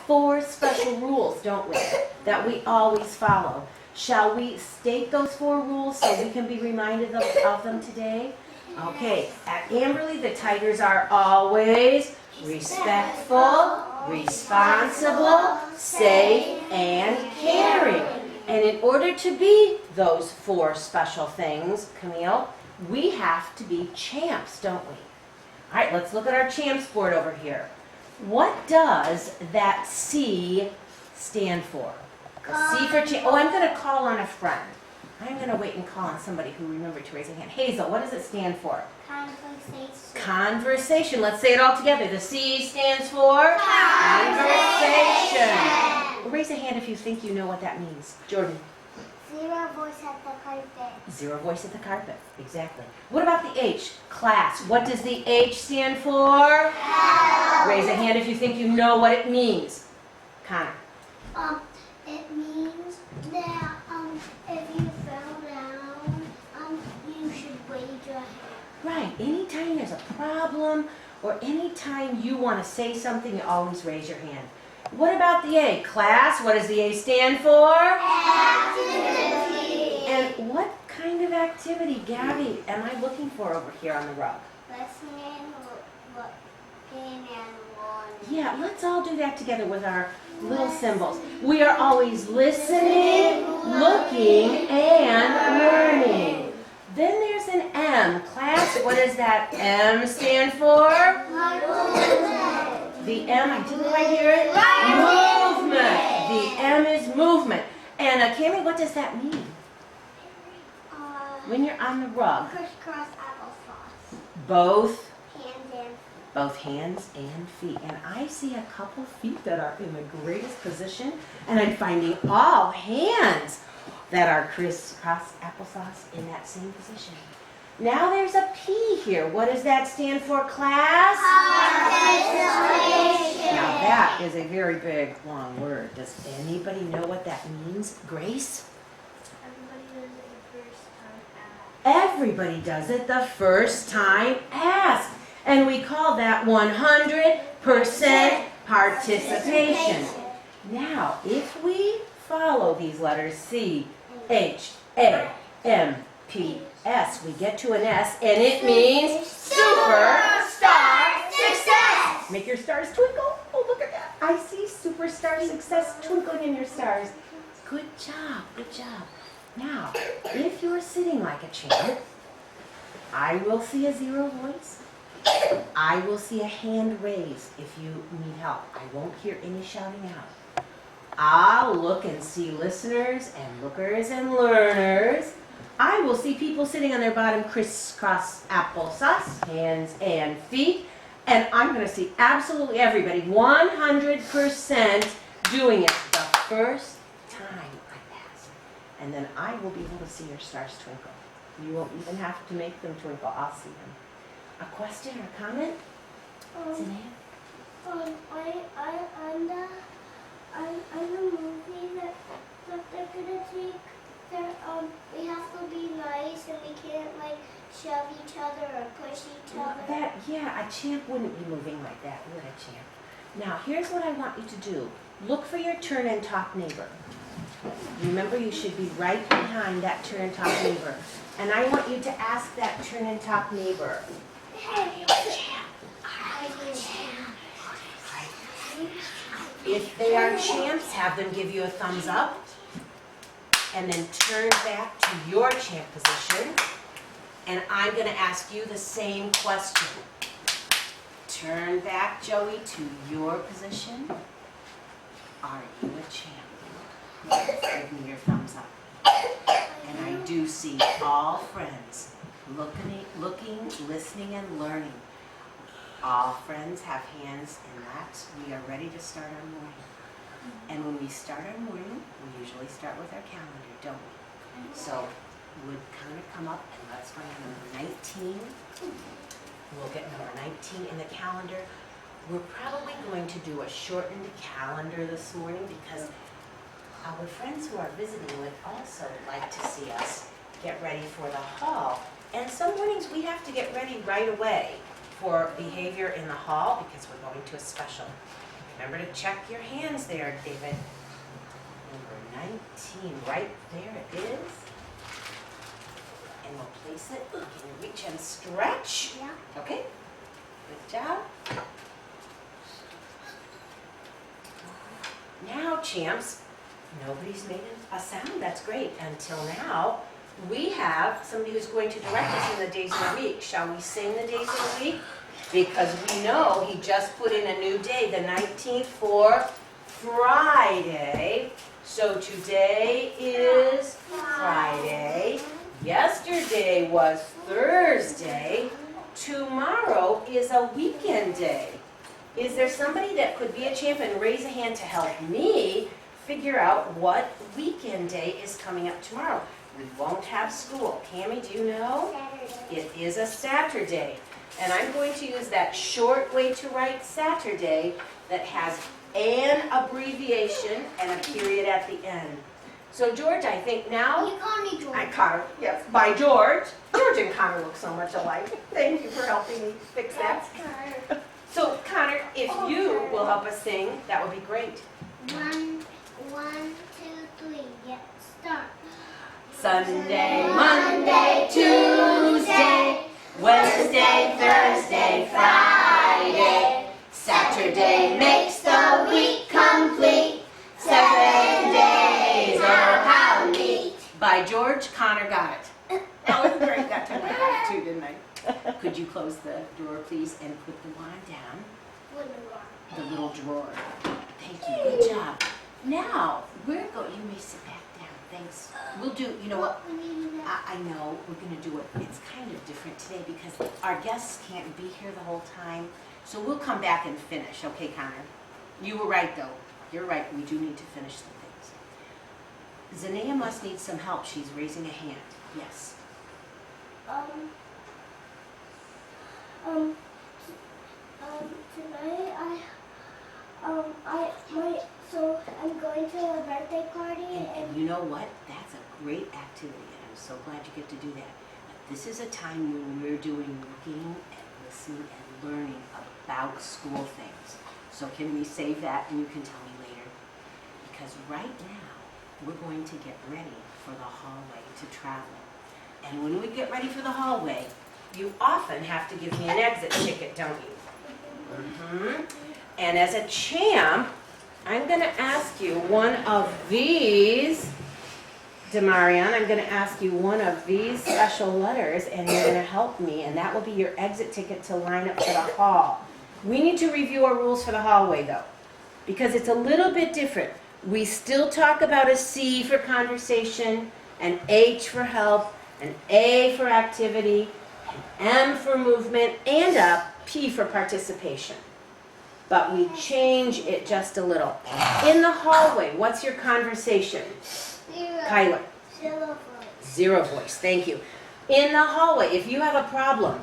4 special rules, don't we, that we always follow. Shall we state those 4 rules so we can be reminded of them today? Okay, at Amberley, the Tigers are always respectful, responsible, safe, and caring. And in order to be those 4 special things, Camille, we have to be champs, don't we? All right, let's look at our champs board over here. What does that C stand for? The C for champ. Oh, I'm going to call on a friend. I'm going to wait and call on somebody who remembered to raise a hand. Hazel, what does it stand for? Conversation. Conversation. Let's say it all together. The C stands for? Conversation. Well, raise a hand if you think you know what that means. Jordan. 0 voice at the carpet. 0 voice at the carpet. Exactly. What about the H? Class. What does the H stand for? Help. Raise a hand if you think you know what it means. Connor. It means that if you fell down, you should raise your hand. Right. Anytime there's a problem or anytime you want to say something, you always raise your hand. What about the A? Class. What does the A stand for? Activity. And what kind of activity, Gabby, am I looking for over here on the rug? Listening, looking, and learning. Yeah, let's all do that together with our little symbols. We are always listening, looking, and learning. Then there's an M. Class, what does that M stand for? The M, I didn't quite hear it. Movement. The M is movement. And Cammie, what does that mean? When you're on the rug, Crisscross applesauce. both Hands and hands and feet. And I see a couple feet that are in the greatest position, and I'm finding all hands that are crisscross applesauce in that same position. Now there's a P here. What does that stand for, class? participation. Now that is a very big, long word. Does anybody know what that means? Grace? Everybody does it the first time. Everybody does it the first time asked. And we call that 100% participation. Now, if we follow these letters C, H, A, M, P, S, we get to an S, and it means superstar success. Make your stars twinkle. Oh, look at that. I see superstar success twinkling in your stars. Good job, good job. Now, if you're sitting like a champ, I will see a 0 voice. I will see a hand raised if you need help. I won't hear any shouting out. I'll look and see listeners and lookers and learners. I will see people sitting on their bottom crisscross applesauce, hands and feet. And I'm going to see absolutely everybody, 100% doing it the first time I pass. And then I will be able to see your stars twinkle. You won't even have to make them twinkle. I'll see them. A question or a comment? Sinead? On the movie that they're gonna take, we have to be nice and we can't like shove each other or push each other. Yeah, a champ wouldn't be moving like that, would a champ? Now, here's what I want you to do. Look for your turn and talk neighbor. Remember, you should be right behind that turn and talk neighbor. And I want you to ask that turn and talk neighbor, are you a champ? Are you a champ? If they are champs, have them give you a thumbs up. And then turn back to your champ position. And I'm going to ask you the same question. Turn back, Joey, to your position. Are you a champ? Give me your thumbs up. And I do see all friends looking, listening, and learning. All friends have hands in laps. We are ready to start our morning. And when we start our morning, we usually start with our calendar, don't we? So would kind of come up and let's find number 19. We'll get number 19 in the calendar. We're probably going to do a shortened calendar this morning because our friends who are visiting would also like to see us get ready for the hall. And some mornings we have to get ready right away for behavior in the hall because we're going to a special Remember to check your hands there, David. Number 19, right there it is. And we'll place it. Can you reach and stretch? Yeah. Okay, good job. Now, champs, nobody's made a sound. That's great. Until now, we have somebody who's going to direct us in the days of the week. Shall we sing the days of the week? Because we know he just put in a new day, the 19th for Friday. So today is Friday. Yesterday was Thursday. Tomorrow is a weekend day. Is there somebody that could be a champ and raise a hand to help me figure out what weekend day is coming up tomorrow? We won't have school. Cammie, do you know? Saturday. It is a Saturday. And I'm going to use that short way to write Saturday that has an abbreviation and a period at the end. So George, I think now... You call me George. Connor, yes, by George. George and Connor look so much alike. Thank you for helping me fix that. That's Connor. So Connor, if you will help us sing, that would be great. One, two, three, get start. Sunday, Monday, Tuesday, Wednesday, Thursday, Friday, Saturday makes the week complete. 7 days, oh how neat. By George, Connor got it. That was great that time. I got it too, didn't I? Could you close the drawer, please, and put the wand down? The little drawer. Thank you. Good job. Now, you may sit back down. Thanks. We'll do, you know what? I know we're going to do it. It's kind of different today because our guests can't be here the whole time. So we'll come back and finish. Okay, Connor? You were right, though. You're right. We do need to finish some things. Zanea must need some help. She's raising a hand. Yes. Tonight so I'm going to a birthday party And you know what? That's a great activity, and I'm so glad you get to do that. But this is a time when we're doing looking and listening and learning about school things. So can we save that and you can tell me later? Because right now, we're going to get ready for the hallway to travel. And when we get ready for the hallway, you often have to give me an exit ticket, don't you? And as a champ, I'm going to ask you one of these, Demarion, I'm going to ask you one of these special letters, and you're going to help me, and that will be your exit ticket to line up for the hall. We need to review our rules for the hallway, though, because it's a little bit different. We still talk about a C for conversation, an H for help, an A for activity, an M for movement, and a P for participation. But we change it just a little. In the hallway, what's your conversation? Zero. Kyler. 0 voice. 0 voice, thank you. In the hallway, if you have a problem,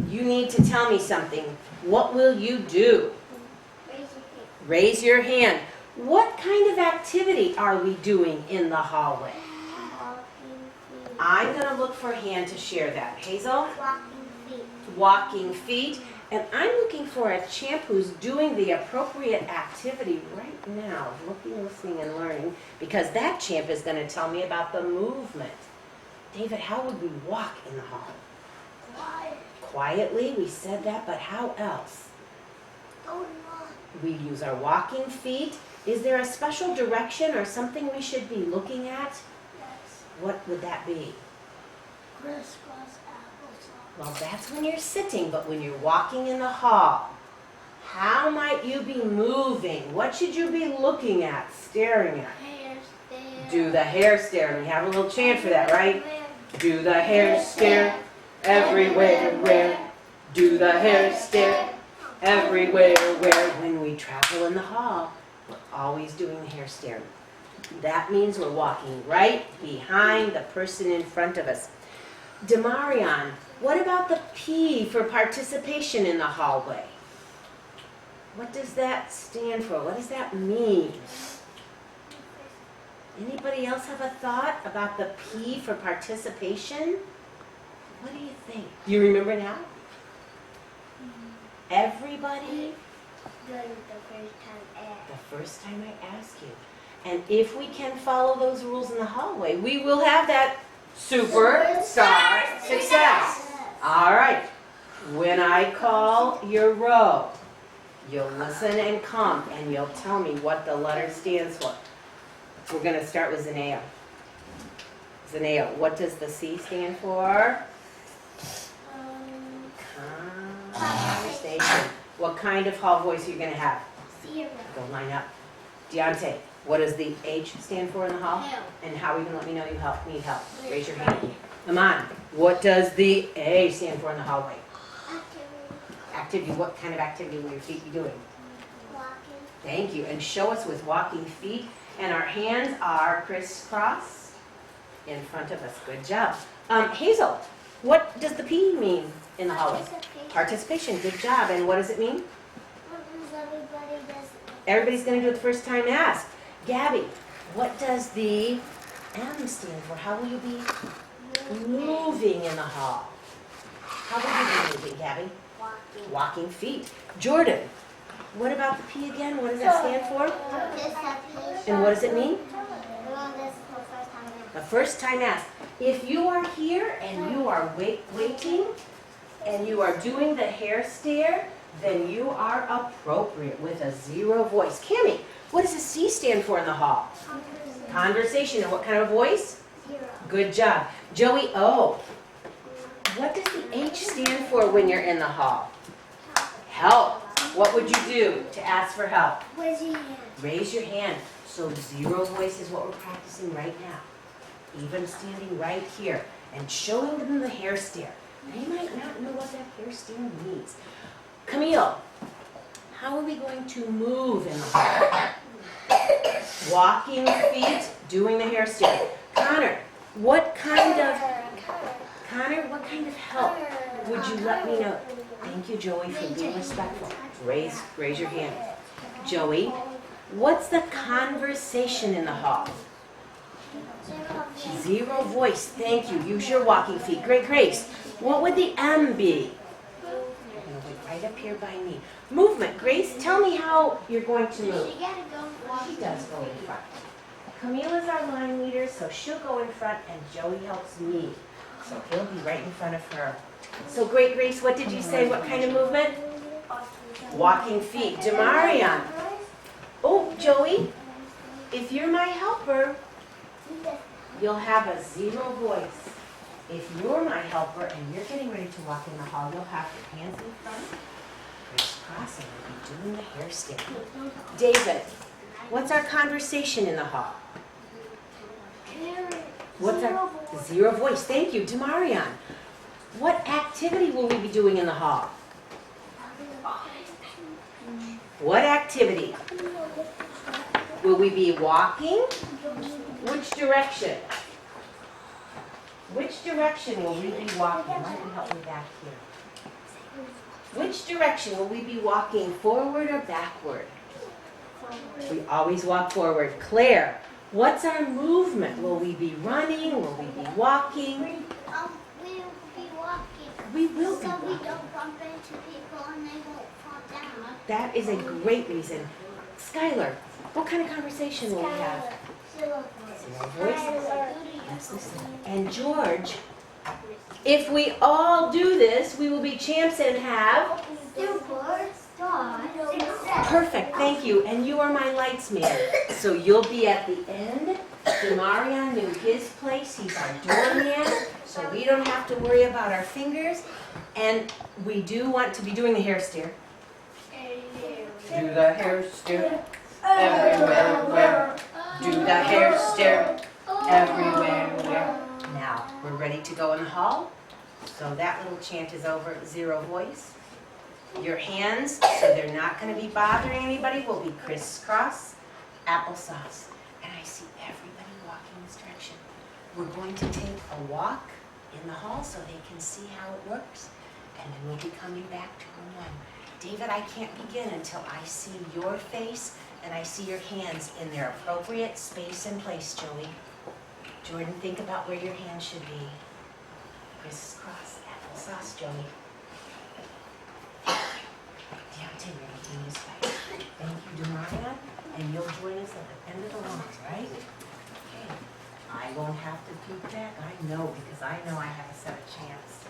you need to tell me something. What will you do? Raise your hand. Raise your hand. What kind of activity are we doing in the hallway? Walking feet. I'm going to look for a hand to share that. Hazel? Walking feet. Walking feet. And I'm looking for a champ who's doing the appropriate activity right now, looking, listening, and learning, because that champ is going to tell me about the movement. David, how would we walk in the hall? Quiet. Quietly, we said that, but how else? Don't run. We use our walking feet. Is there a special direction or something we should be looking at? Yes. What would that be? Crisscross applesauce. Well, that's when you're sitting, but when you're walking in the hall, how might you be moving? What should you be looking at, staring at? Hair stare. Do the hair stare. And we have a little chant for that, right? Do the hair stare everywhere, where? Do the hair stare everywhere, where? When we travel in the hall, we're always doing the hair stare. That means we're walking right behind the person in front of us. Demarion, what about the P for participation in the hallway? What does that stand for? What does that mean? Anybody else have a thought about the P for participation? What do you think? You remember now? Everybody Good the first time asked. The first time I ask you. And if we can follow those rules in the hallway, we will have that superstar success. All right. When I call your row, you'll listen and come, and you'll tell me what the letter stands for. We're going to start with Zanea. Zanea, what does the C stand for? Conversation. What kind of hall voice are you going to have? 0. Go line up. Deontay, what does the H stand for in the hall? Help. And how are you going to let me know you need help? Raise your hand. Aman, what does the A stand for in the hallway? Activity. What kind of activity will your feet be doing? Walking. Thank you. And show us with walking feet. And our hands are crisscross in front of us. Good job. Hazel, what does the P mean in the hallway? Participation. Good job. And what does it mean? Everybody does. Everybody's going to do it the first time asked. Gabby, what does the M stand for? How will you be moving in the hall? How will you be moving, Gabby? Walking. Walking feet. Jordan, what about the P again? What does that stand for? Participation. And what does it mean? This is the first time asked. The first time asked. If you are here and you are waiting and you are doing the hair stare, then you are appropriate with a 0 voice. Cammie, what does the C stand for in the hall? Conversation. And what kind of voice? 0. Good job. Joey O, what does the H stand for when you're in the hall? Help. What would you do to ask for help? Raise your hand. Raise your hand. So 0 voice is what we're practicing right now. Even standing right here and showing them the hair stare. They might not know what that hair stare means. Camille, how are we going to move in the hall? Walking feet, doing the hair stare. Connor, what kind of help would you let me know? Thank you, Joey, for being respectful. Raise your hand. Joey, what's the conversation in the hall? 0 voice. Thank you. Use your walking feet. Great, Grace. What would the M be? I'm going to wait right up here by me. Movement. Grace, tell me how you're going to move. You gotta go walk. She does go in front. Camille is our line leader, so she'll go in front, and Joey helps me. So he'll be right in front of her. So great, Grace, what did you say? What kind of movement? Walking feet. Demarion. Oh, Joey, if you're my helper, you'll have a 0 voice. If you're my helper and you're getting ready to walk in the hall, you'll have your hands in front, crisscross, and we'll be doing the hair stare. David, what's our conversation in the hall? What's our 0 voice? Thank you. Demarion, what activity will we be doing in the hall? What activity? Will we be walking? Which direction? Which direction will we be walking? Why don't you help me back here? Which direction will we be walking, forward or backward? We always walk forward. Claire, what's our movement? Will we be running? Will we be walking? We'll be walking. We will be So we walking. don't bump into people and they won't fall down. That is a great reason. Skylar, what kind of conversation will we have? 0 voices. Let's listen. And George, if we all do this, we will be champs and have... Perfect, thank you. And you are my lights man. So you'll be at the end. Demarion knew his place. He's our doorman. So we don't have to worry about our fingers. And we do want to be doing the hair stare. Do the hair stare everywhere. Where? Do the hair stare everywhere. Where? Now, we're ready to go in the hall. So that little chant is over. 0 voice. Your hands, so they're not going to be bothering anybody, will be crisscross applesauce. And I see everybody walking this direction. We're going to take a walk in the hall so they can see how it works. And then we'll be coming back to room 1. David, I can't begin until I see your face and I see your hands in their appropriate space and place, Joey. Jordan, think about where your hands should be. Crisscross applesauce, Joey. Deontay, Okay, ready, in this way. Thank you, Demarion, and you'll join us at the end of the lines, right? Okay. I won't have to peek back, I know, because I know I have a set of champs.